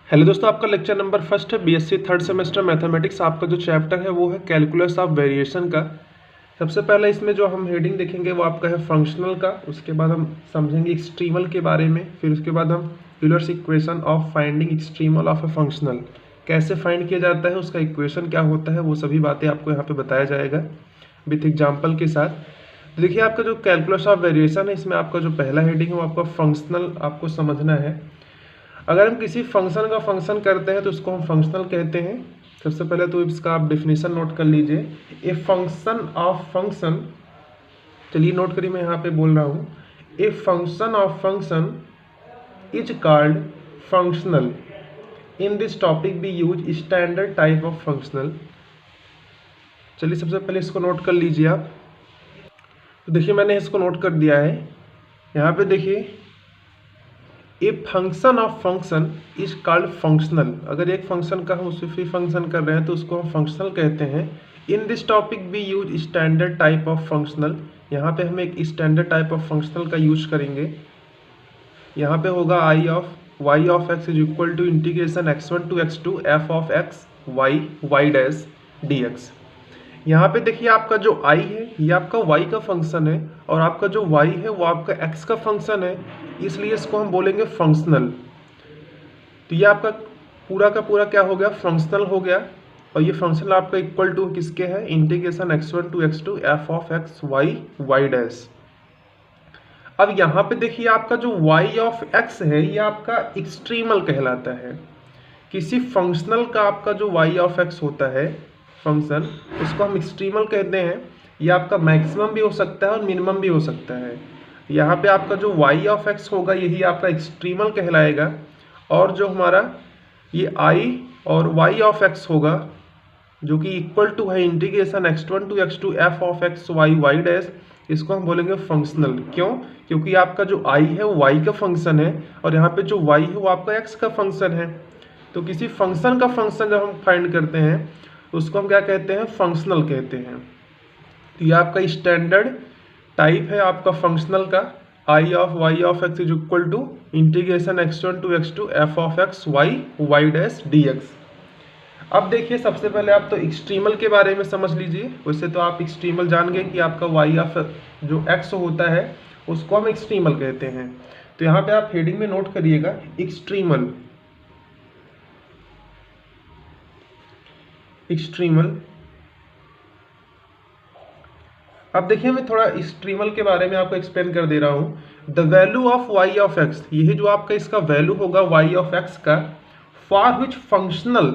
Hello दोस्तों, आपका lecture number first है बीएससी थर्ड सेमेस्टर मैथमेटिक्स। आपका जो चैप्टर है वो है कैलकुलस ऑफ वेरिएशन का। सबसे पहले इसमें जो हम हेडिंग देखेंगे वो आपका है फंक्शनल का। उसके बाद हम समझेंगे एक्सट्रीमल के बारे में। फिर उसके बाद हम Euler's equation of finding extremal of a functional, कैसे फाइंड किया जाता है, उसका इक्वेशन क्या होता है, वो सभी बातें आपको यहाँ पे बताया जाएगा विथ एग्जाम्पल के साथ। देखिए, आपका जो कैलकुलस ऑफ वेरिएशन है इसमें आपका जो पहला हेडिंग है वो आपका फंक्शनल आपको समझना है। अगर हम किसी फंक्शन का फंक्शन करते हैं तो उसको हम फंक्शनल कहते हैं। सबसे पहले तो इसका आप डेफिनेशन नोट कर लीजिए। ए फंक्शन ऑफ फंक्शन, चलिए नोट करिए, मैं यहाँ पे बोल रहा हूँ। A function of function is called functional. In this topic we use standard type of functional. चलिए सबसे पहले इसको नोट कर लीजिए आप। तो देखिए, मैंने इसको नोट कर दिया है। यहाँ पे देखिए, ए function of function is called functional. अगर एक फंक्शन का हम उससे फिर फंक्शन कर रहे हैं तो उसको हम फंक्शनल कहते हैं। In this topic we use standard type of functional. यहाँ पे हम एक स्टैंडर्ड टाइप ऑफ फंक्शनल का यूज करेंगे। यहाँ पे होगा I of y of x is equal to integration x1 to x2 f of x y y dash d x. यहाँ पे देखिए, आपका जो i है ये आपका y का फंक्शन है और आपका जो y है वो आपका x का फंक्शन है, इसलिए इसको हम बोलेंगे फंक्शनल। तो ये आपका पूरा का पूरा क्या हो गया, फंक्शनल हो गया। और ये फंक्शनल आपका इक्वल टू किसके है, integration x1 to x2 f of x y y dash. अब यहाँ पे देखिए, आपका जो y ऑफ x है ये आपका एक्सट्रीमल कहलाता है। किसी फंक्शनल का आपका जो y ऑफ x होता है फंक्शन, उसको हम एक्सट्रीमल कहते हैं। ये आपका मैक्सिमम भी हो सकता है और मिनिमम भी हो सकता है। यहाँ पे आपका जो y ऑफ x होगा यही आपका एक्सट्रीमल कहलाएगा। और जो हमारा ये i और y ऑफ x होगा जो कि इक्वल टू है integration x1 to x2 f of x y y dash, इसको हम बोलेंगे फंक्शनल। क्यों? क्योंकि आपका जो i है वो y का फंक्शन है और यहाँ पे जो y है वो आपका x का फंक्शन है। तो किसी फंक्शन का फंक्शन जब हम फाइंड करते हैं उसको हम क्या कहते हैं, फंक्शनल कहते हैं। तो ये आपका स्टैंडर्ड टाइप है आपका फंक्शनल का। I of y of x is equal to integration x1 to x2 f of x y y dash d x. अब देखिए, सबसे पहले आप तो एक्सट्रीमल के बारे में समझ लीजिए। वैसे तो आप एक्सट्रीमल जान गए कि आपका y ऑफ जो x होता है उसको हम एक्सट्रीमल कहते हैं। तो यहाँ पे आप हेडिंग में नोट करिएगा एक्सट्रीमल। एक्सट्रीमल। अब देखिए, मैं थोड़ा एक्सट्रीमल के बारे में आपको एक्सप्लेन कर दे रहा हूँ। The value of y of x, यही जो आपका इसका वैल्यू होगा y ऑफ x का, फॉर विच फंक्शनल,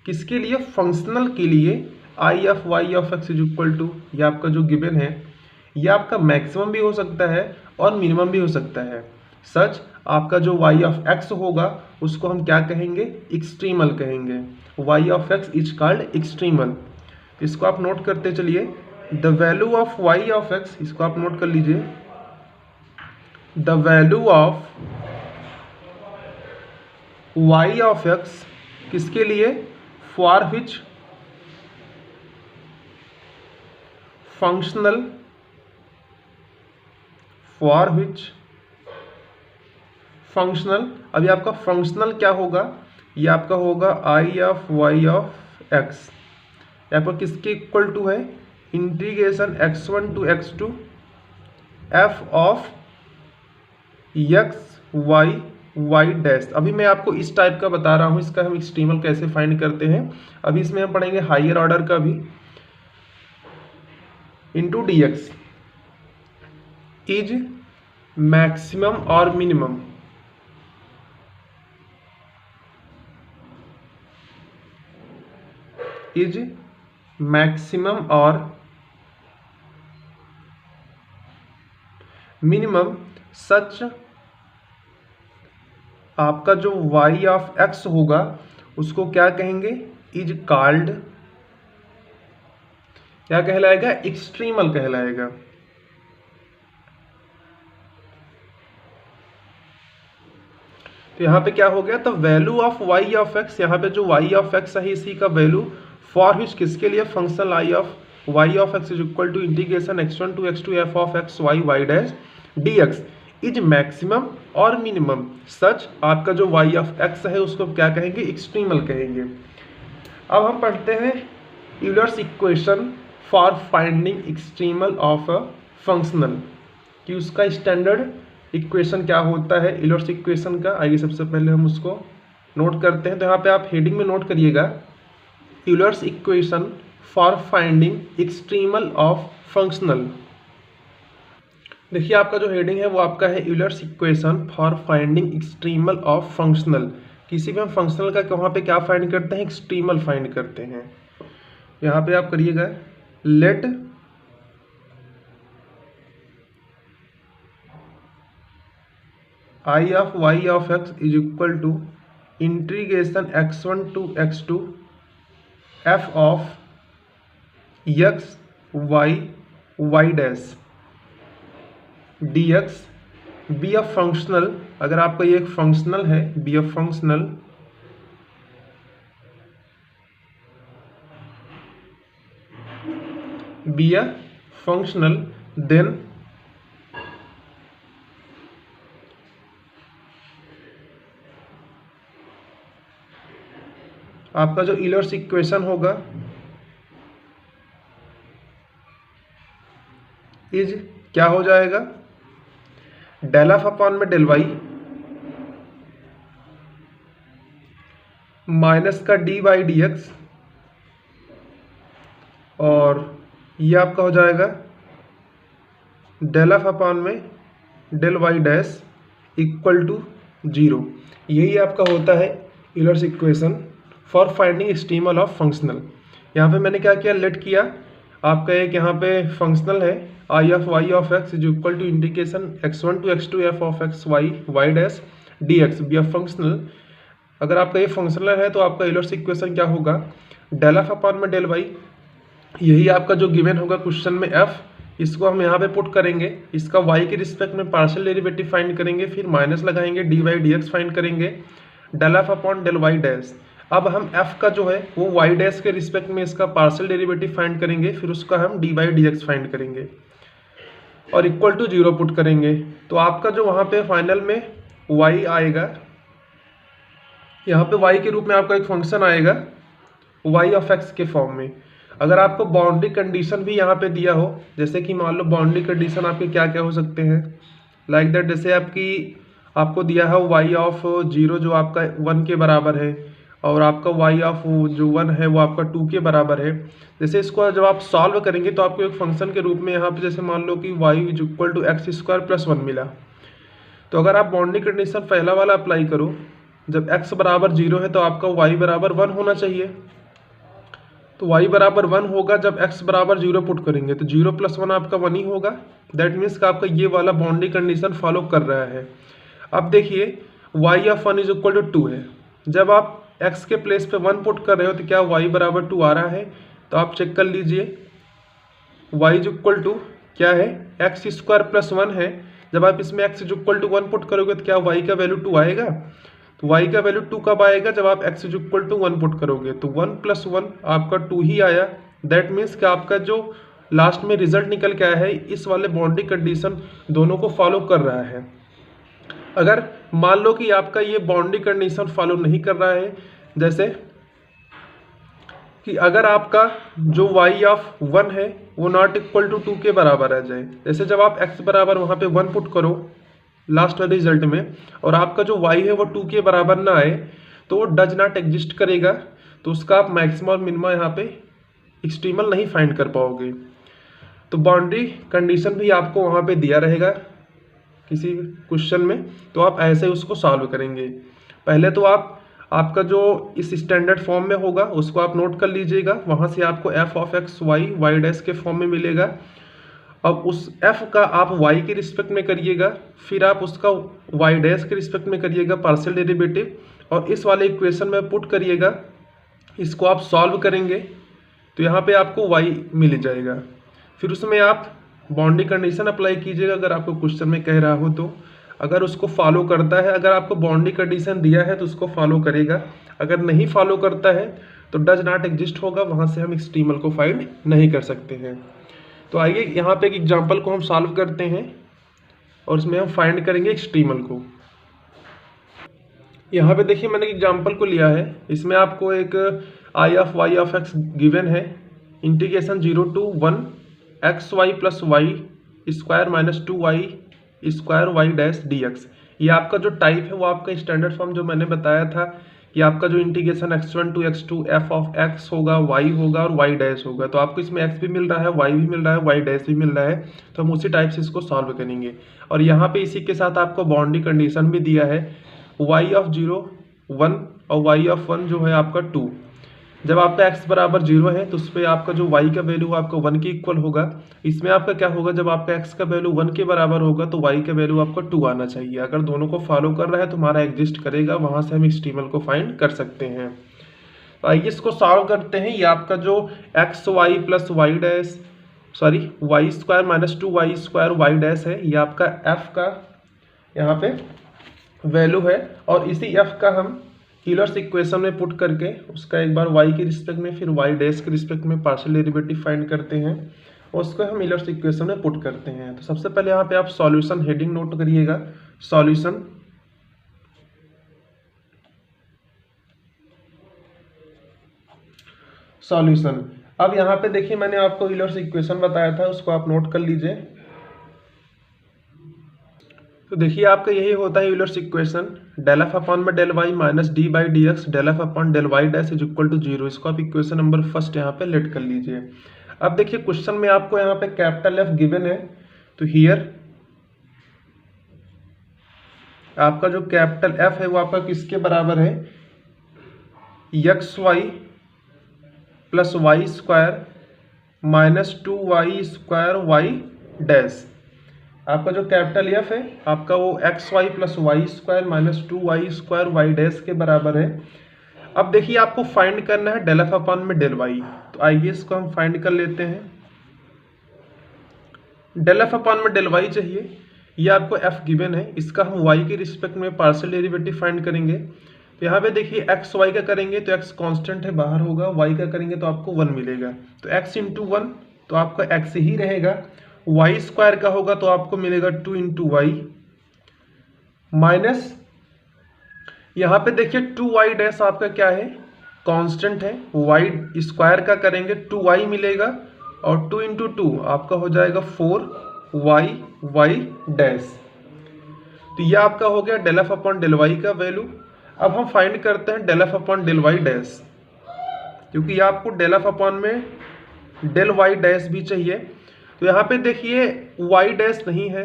किसके लिए, फंक्शनल के लिए, I of y of x is equal to, ये आपका जो गिवन है ये आपका मैक्सिमम भी हो सकता है और मिनिमम भी हो सकता है। सच आपका जो y ऑफ x होगा उसको हम क्या कहेंगे, एक्सट्रीमल कहेंगे। y of x is called extremal. इसको आप नोट करते चलिए। The value of y of x, इसको आप नोट कर लीजिए। The value of y of x किसके लिए, for which functional, for which functional. अभी आपका फंक्शनल क्या होगा, ये आपका होगा I of y of x, यहाँ पर किसके इक्वल टू है, integration x1 to x2 f of x y y dash. अभी मैं आपको इस टाइप का बता रहा हूँ, इसका हम एक्सट्रीमल कैसे फाइंड करते हैं। अभी इसमें हम पढ़ेंगे हायर ऑर्डर का भी। Into D x is maximum और मिनिमम, इज मैक्सिमम और मिनिमम सच आपका जो y ऑफ x होगा उसको क्या कहेंगे, इज कॉल्ड, क्या कहलाएगा, एक्सट्रीमल कहलाएगा। तो यहाँ पे क्या हो गया, तो value of y of x, यहाँ पे जो y ऑफ x है इसी का वैल्यू फॉर विच किसके लिए, function I of y of x is equal to integration x1 to x2 f of x y y dash d x is maximum और minimum such आपका जो y of x है उसको क्या कहेंगे, extremal कहेंगे। अब हम पढ़ते हैं Euler's equation for finding extremal of a functional, कि उसका स्टैंडर्ड इक्वेशन क्या होता है यूलर्स इक्वेशन का। आइए सबसे पहले हम उसको नोट करते हैं। तो यहाँ पे आप हेडिंग में नोट करिएगा, Euler's equation for finding extremal of functional. देखिए आपका जो हेडिंग है वो आपका है Euler's equation for finding extremal of functional. किसी भी हम फंक्शनल का वहाँ पे क्या फाइंड करते हैं, एक्सट्रीमल फाइंड करते हैं। यहाँ पे आप करिएगा let I of y of x is equal to integration x1 to x2 f of x y y dash dx B of functional. अगर आपका ये एक फंक्शनल है, बी ऑफ फंक्शनल देन आपका जो यूलर्स इक्वेशन होगा इज क्या हो जाएगा, डेल एफ अपॉन में डेल वाई माइनस का डी वाई डी एक्स, और ये आपका हो जाएगा डेल एफ अपॉन में del y dash equal to 0। यही आपका होता है Euler's equation for finding extremal of functional. यहाँ पे मैंने क्या किया, लेट किया आपका एक यहाँ पे फंक्शनल है I of y of x is equal to integration x1 to x2 f of x y y dash dx B of functional. अगर आपका ये फंक्शनल है तो आपका यूलर्स इक्वेशन क्या होगा, डेल एफ अपॉन में डेल वाई, यही आपका जो गिवन होगा क्वेश्चन में f, इसको हम यहाँ पे पुट करेंगे, इसका y के रिस्पेक्ट में पार्शियल डेरिवेटिव फाइंड करेंगे, फिर माइनस लगाएंगे, d y d x find करेंगे, del f upon del y dash. अब हम f का जो है वो y डैश के रिस्पेक्ट में इसका पार्शियल डेरिवेटिव फाइंड करेंगे, फिर उसका हम d y d x find करेंगे और इक्वल टू 0 पुट करेंगे। तो आपका जो वहाँ पे फाइनल में y आएगा, यहाँ पे y के रूप में आपका एक फंक्शन आएगा y ऑफ x के फॉर्म में। अगर आपको बाउंड्री कंडीशन भी यहाँ पे दिया हो, जैसे कि मान लो बाउंड्री कंडीशन आपके क्या क्या हो सकते हैं, लाइक दैट, जैसे आपको दिया है y ऑफ 0 जो आपका 1 के बराबर है, और आपका y ऑफ जो 1 है वो आपका 2 के बराबर है। जैसे इसको जब आप सॉल्व करेंगे तो आपको एक फंक्शन के रूप में यहाँ पे जैसे मान लो कि y is equal to x square plus 1 मिला। तो अगर आप बाउंड्री कंडीशन पहला वाला अप्लाई करो, जब x बराबर 0 है तो आपका y बराबर 1 होना चाहिए। तो y बराबर 1 होगा जब x बराबर 0 पुट करेंगे, तो 0 प्लस 1 आपका 1 ही होगा। दैट मीन्स का आपका ये वाला बाउंड्री कंडीशन फॉलो कर रहा है। अब देखिए y of 1 is equal to 2 है, जब आप x के प्लेस पे 1 पुट कर रहे हो तो क्या y बराबर 2 आ रहा है, तो आप चेक कर लीजिए y इज इक्वल टू क्या है, एक्स स्क्वायर प्लस 1 है। जब आप इसमें x is equal to 1 put करोगे तो क्या y का वैल्यू 2 आएगा। तो y का वैल्यू 2 कब आएगा, जब आप x is equal to 1 put करोगे, तो 1 प्लस 1 आपका 2 ही आया। दैट मीन्स कि आपका जो लास्ट में रिजल्ट निकल के आया है इस वाले बाउंड्री कंडीशन दोनों को फॉलो कर रहा है। अगर मान लो कि आपका ये बाउंड्री कंडीशन फॉलो नहीं कर रहा है, जैसे कि अगर आपका जो y ऑफ 1 है वो नॉट इक्वल टू 2 के बराबर आ जाए, जैसे जब आप x बराबर वहाँ पे 1 पुट करो लास्ट वाले रिजल्ट में, और आपका जो y है वो 2 के बराबर ना आए, तो वो डज नॉट एग्जिस्ट करेगा, तो उसका आप मैक्सिमम और मिनिमम यहाँ पे एक्सट्रीमल नहीं फाइंड कर पाओगे। तो बाउंड्री कंडीशन भी आपको वहाँ पे दिया रहेगा किसी क्वेश्चन में, तो आप ऐसे उसको सॉल्व करेंगे। पहले तो आपका जो इस स्टैंडर्ड फॉर्म में होगा उसको आप नोट कर लीजिएगा, वहाँ से आपको f of x y y dash के फॉर्म में मिलेगा। अब उस f का आप y के रिस्पेक्ट में करिएगा, फिर आप उसका y डैश के रिस्पेक्ट में करिएगा पार्शियल डेरिवेटिव, और इस वाले इक्वेशन में पुट करिएगा, इसको आप सॉल्व करेंगे तो यहाँ पे आपको y मिल जाएगा। फिर उसमें आप बाउंड्री कंडीशन अप्लाई कीजिएगा अगर आपको क्वेश्चन में कह रहा हो तो, अगर उसको फॉलो करता है, अगर आपको बाउंड्री कंडीशन दिया है तो उसको फॉलो करेगा, अगर नहीं फॉलो करता है तो डज नॉट एग्जिस्ट होगा, वहाँ से हम एक्सट्रीमल को फाइंड नहीं कर सकते हैं। तो आइए यहाँ पे एक एग्जांपल को हम सॉल्व करते हैं और उसमें हम फाइंड करेंगे एक्सट्रीमल को। यहाँ पे देखिए मैंने एग्जांपल को लिया है, इसमें आपको एक I of y of x given है, integration 0 to 1 x y plus y square minus 2y square y dash d x. ये आपका जो टाइप है वो आपका स्टैंडर्ड फॉर्म जो मैंने बताया था कि आपका जो integration x1 to x2 f of x होगा, y होगा और y डैश होगा। तो आपको इसमें x भी मिल रहा है, y भी मिल रहा है, y डैश भी मिल रहा है, तो हम उसी टाइप से इसको सॉल्व करेंगे। और यहाँ पे इसी के साथ आपको बाउंड्री कंडीशन भी दिया है, y ऑफ 0 1 और y ऑफ 1 जो है आपका 2। जब आपका x बराबर 0 है तो उस पर आपका जो y का वैल्यू आपका 1 के इक्वल होगा। इसमें आपका क्या होगा, जब आपका x का वैल्यू 1 के बराबर होगा तो y का वैल्यू आपका 2 आना चाहिए। अगर दोनों को फॉलो कर रहा है तो हमारा एग्जिस्ट करेगा, वहां से हम एक्सट्रीमल को फाइंड कर सकते हैं। तो आइए इसको सॉल्व करते हैं। ये आपका जो x y plus y dash y square minus 2y square y dash है, ये आपका f का यहाँ पे वैल्यू है। और इसी f का हम यूलर्स इक्वेशन में पुट करके उसका एक बार y के रिस्पेक्ट में फिर y डैश के रिस्पेक्ट में पार्शियल डेरिवेटिव फाइंड करते हैं और उसको हम यूलर्स इक्वेशन में पुट करते हैं। तो सबसे पहले यहाँ पे आप सॉल्यूशन हेडिंग नोट करिएगा, सॉल्यूशन। अब यहाँ पे देखिए मैंने आपको यूलर्स इक्वेशन बताया था, उसको आप नोट कर लीजिए। तो देखिए आपका यही होता है Euler's equation, del f upon में del y minus d by d x del f upon del y dash is equal to 0। इसको आप इक्वेशन नंबर फर्स्ट यहाँ पे लेट कर लीजिए। अब देखिए क्वेश्चन में आपको यहाँ पे कैपिटल एफ गिवन है, तो हियर आपका जो कैपिटल एफ है वो आपका किसके बराबर है, x y plus y square minus 2y square y dash. आपका जो कैपिटल एफ है आपका वो x y plus y square minus 2y square y dash के बराबर है। अब देखिए आपको फाइंड करना है डेल एफ अपॉन में डेल वाई, तो आइए इसको हम फाइंड कर लेते हैं। डेल एफ अपॉन में डेल वाई चाहिए, ये आपको एफ गिवन है, इसका हम वाई के रिस्पेक्ट में पार्शियल डेरिवेटिव फाइंड करेंगे। तो यहाँ पे देखिए एक्स वाई का करेंगे तो एक्स कांस्टेंट है बाहर होगा, वाई का करेंगे तो आपको 1 मिलेगा, तो एक्स इंटू 1 तो आपका एक्स ही रहेगा। वाई स्क्वायर का होगा तो आपको मिलेगा 2 इंटू वाई माइनस यहाँ पे देखिए 2y डैश आपका क्या है, कांस्टेंट है। वाई स्क्वायर का करेंगे 2y मिलेगा और 2 इंटू 2 आपका हो जाएगा 4y वाई डैश। तो ये आपका हो गया del f upon del y का वैल्यू। अब हम फाइंड करते हैं del f upon del y dash, क्योंकि आपको डेल एफ अपॉन में डेल वाई डैश भी चाहिए। तो यहाँ पे देखिए वाई डैश नहीं है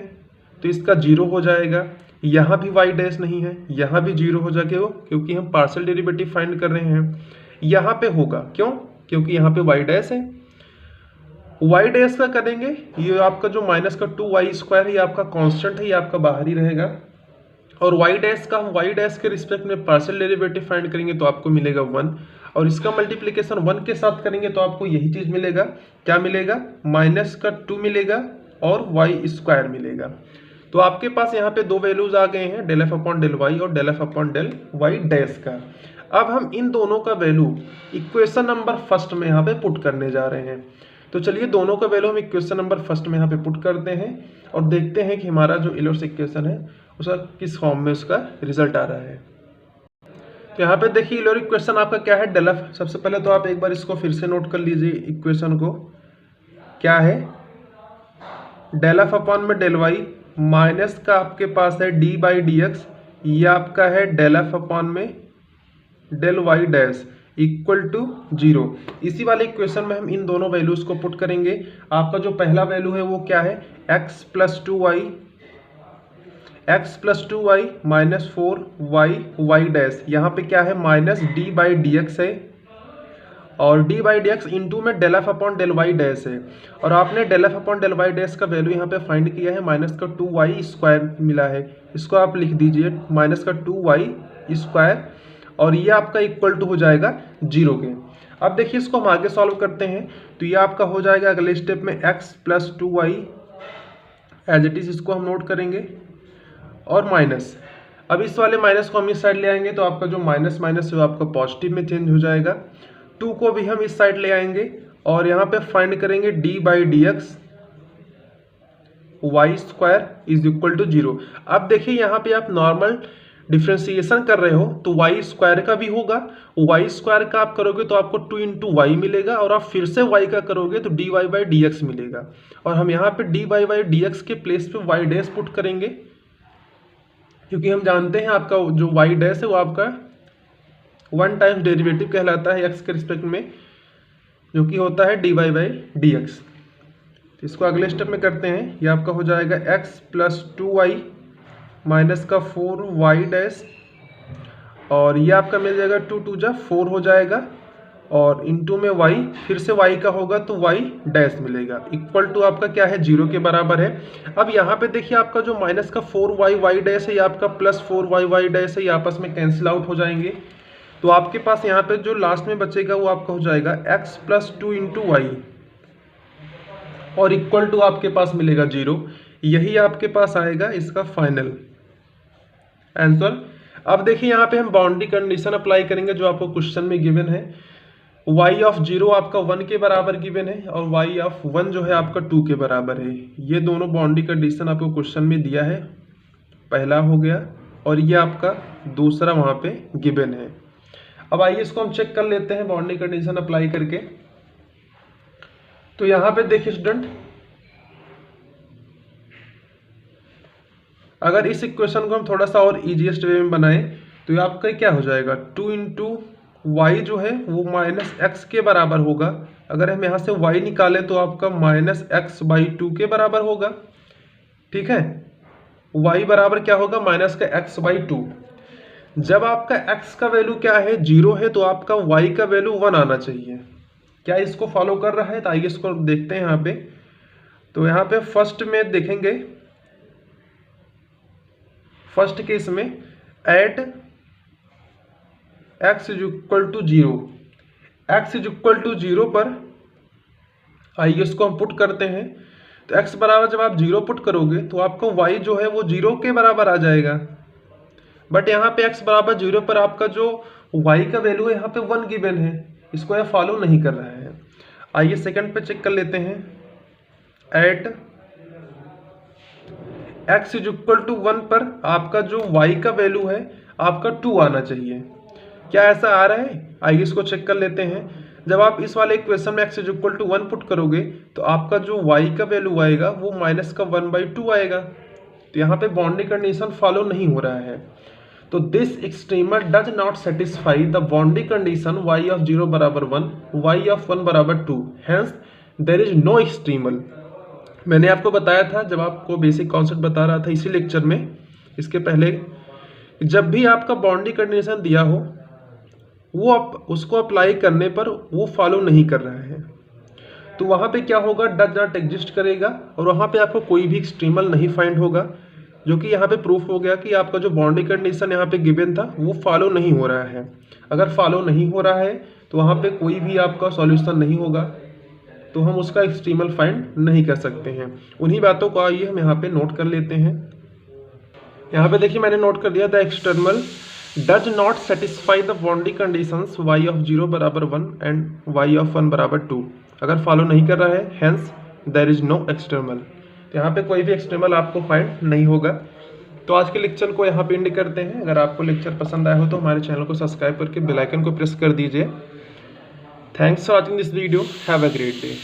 तो इसका 0 हो जाएगा, यहाँ भी वाई डैश नहीं है, यहाँ भी 0 हो जाएगा, क्योंकि हम पार्शियल डेरिवेटिव फाइंड कर रहे हैं। यहाँ पे होगा क्यों, क्योंकि यहाँ पे वाई डैश है। वाई डैश का करेंगे, ये आपका जो माइनस का 2y स्क्वायर है ये आपका कांस्टेंट है, ये आपका बाहर ही रहेगा। और वाई डैश का हम वाई डैश के रिस्पेक्ट में पार्शियल डेरिवेटिव फाइंड करेंगे तो आपको मिलेगा 1, और इसका मल्टीप्लिकेशन 1 के साथ करेंगे तो आपको यही चीज मिलेगा। क्या मिलेगा, माइनस का 2 मिलेगा और वाई स्क्वायर मिलेगा। तो आपके पास यहाँ पे 2 वैल्यूज आ गए हैं, del f upon del y और del f upon del y dash का। अब हम इन दोनों का वैल्यू इक्वेशन नंबर फर्स्ट में यहाँ पे पुट करने जा रहे हैं। तो चलिए दोनों का वैल्यू हम इक्वेशन नंबर फर्स्ट में यहाँ पे पुट करते हैं और देखते हैं कि हमारा जो यूलर्स इक्वेशन है उसका किस फॉर्म में उसका रिजल्ट आ रहा है। तो यहाँ पे देखिए यूलर इक्वेशन आपका क्या है, डेल एफ। सबसे पहले तो आप एक बार इसको फिर से नोट कर लीजिए, इक्वेशन को क्या है, डेल एफ अपॉन में डेल वाई माइनस का आपके पास है डी बाई डी एक्स, ये आपका है डेल एफ अपॉन में del y dash equal to 0। इसी वाले इक्वेशन में हम इन दोनों वैल्यूज को पुट करेंगे। आपका जो पहला वैल्यू है वो क्या है, x plus 2y minus 4y y dash, यहाँ पे क्या है minus d by d x है, और d by d x into में del f upon del y dash है। और आपने del f upon del y dash का वैल्यू यहाँ पे फाइंड किया है, माइनस का 2y स्क्वायर मिला है, इसको आप लिख दीजिए माइनस का 2y स्क्वायर, और ये आपका इक्वल टू हो जाएगा 0 के। अब देखिए इसको हम आगे सॉल्व करते हैं, तो ये आपका हो जाएगा अगले स्टेप में x plus 2y as it is, इसको हम नोट करेंगे और माइनस। अब इस वाले माइनस को हम इस साइड ले आएंगे तो आपका जो माइनस माइनस है आपका पॉजिटिव में चेंज हो जाएगा। 2 को भी हम इस साइड ले आएंगे और यहाँ पे फाइंड करेंगे d by d x y square is equal to 0। अब देखिए यहाँ पे आप नॉर्मल डिफ्रेंसिएशन कर रहे हो तो वाई स्क्वायर का भी होगा, वाई स्क्वायर का आप करोगे तो आपको 2 इंटू वाई मिलेगा, और आप फिर से वाई का करोगे तो d y by d x मिलेगा। और हम यहाँ पे d y by d x के प्लेस पे वाई डैश पुट करेंगे, क्योंकि हम जानते हैं आपका जो वाई डैश है वो आपका 1 टाइम्स डेरिवेटिव कहलाता है एक्स के रिस्पेक्ट में, जो कि होता है d y by d x. इसको अगले स्टेप में करते हैं। ये आपका हो जाएगा एक्स प्लस 2y माइनस का 4y डैश, और ये आपका मिल जाएगा 2 2 जा 4 हो जाएगा, और इंटू में y, फिर से y का होगा तो y डैश मिलेगा, इक्वल टू आपका क्या है 0 के बराबर है। अब यहाँ पे देखिए आपका जो माइनस का 4y y डैश है, ये आपका प्लस 4y y डैश है, ये आपस में कैंसिल आउट हो जाएंगे। तो आपके पास यहाँ पे जो लास्ट में बचेगा वो आपका हो जाएगा x प्लस 2 इंटू वाई, और इक्वल टू आपके पास मिलेगा 0। यही आपके पास आएगा इसका फाइनल आंसर। अब देखिए यहाँ पे हम बाउंड्री कंडीशन अप्लाई करेंगे जो आपको क्वेश्चन में गिवन है। y ऑफ 0 आपका 1 के बराबर गिवन है, और y ऑफ 1 जो है आपका 2 के बराबर है। ये दोनों बाउंड्री कंडीशन आपको क्वेश्चन में दिया है, पहला हो गया, और ये आपका दूसरा वहाँ पे गिवन है। अब आइए इसको हम चेक कर लेते हैं बाउंड्री कंडीशन अप्लाई करके। तो यहाँ पे देखिए स्टूडेंट, अगर इस इक्वेशन को हम थोड़ा सा और इजीएस्ट वे में बनाएं तो ये आपका क्या हो जाएगा 2 इंटू वाई जो है वो माइनस एक्स के बराबर होगा। अगर हम यहाँ से y निकालें तो आपका माइनस एक्स बाई 2 के बराबर होगा। ठीक है, y बराबर क्या होगा माइनस का x बाई 2। जब आपका x का वैल्यू क्या है 0 है तो आपका y का वैल्यू 1 आना चाहिए। क्या इसको फॉलो कर रहा है? तो आइए इसको देखते हैं यहाँ पे। तो यहाँ पे फर्स्ट में देखेंगे, फर्स्ट केस में at x is equal to 0, x is equal to 0 पर आइए इसको हम पुट करते हैं। तो x बराबर जब आप 0 पुट करोगे तो आपका y जो है वो 0 के बराबर आ जाएगा। बट यहाँ पे x बराबर 0 पर आपका जो y का वैल्यू है यहाँ पे 1 गिवन है, इसको यह फॉलो नहीं कर रहा है। आइए सेकंड पे चेक कर लेते हैं। At x is equal to 1 पर आपका जो y का वैल्यू है आपका 2 आना चाहिए। क्या ऐसा आ रहा है? आइए इसको चेक कर लेते हैं। जब आप इस वाले इक्वेशन में x is equal to 1 put करोगे तो आपका जो y का वैल्यू आएगा वो माइनस का 1/2 आएगा। तो यहाँ पे बाउंड्री कंडीशन फॉलो नहीं हो रहा है। तो this extremal does not satisfy the boundary condition y of 0 बराबर 1, y ऑफ 1 बराबर 2, hence there is no extremal. मैंने आपको बताया था जब आपको बेसिक कॉन्सेप्ट बता रहा था इसी लेक्चर में, इसके पहले, जब भी आपका बाउंड्री कंडीशन दिया हो वो आप उसको अप्लाई करने पर वो फॉलो नहीं कर रहा है तो वहाँ पे क्या होगा, डज नॉट एग्जिस्ट करेगा, और वहाँ पे आपको कोई भी एक्सट्रीमल नहीं फाइंड होगा, जो कि यहाँ पे प्रूफ हो गया कि आपका जो बाउंड्री कंडीशन यहाँ पे गिवन था वो फॉलो नहीं हो रहा है। अगर फॉलो नहीं हो रहा है तो वहाँ पे कोई भी आपका सॉल्यूशन नहीं होगा, तो हम उसका एक्सट्रीमल फाइंड नहीं कर सकते हैं। उन्हीं बातों को आइए हम यहाँ पे नोट कर लेते हैं। यहाँ पे देखिए मैंने नोट कर दिया, the external does not satisfy the boundary conditions y of 0 बराबर 1 एंड y ऑफ 1 बराबर 2। अगर फॉलो नहीं कर रहा है hence there is no external. तो यहाँ पे कोई भी एक्सटर्नल आपको फाइंड नहीं होगा। तो आज के लेक्चर को यहाँ पे एंड करते हैं। अगर आपको लेक्चर पसंद आया हो तो हमारे चैनल को सब्सक्राइब करके बेल आइकन को प्रेस कर दीजिए। Thanks for watching this video, have a great day.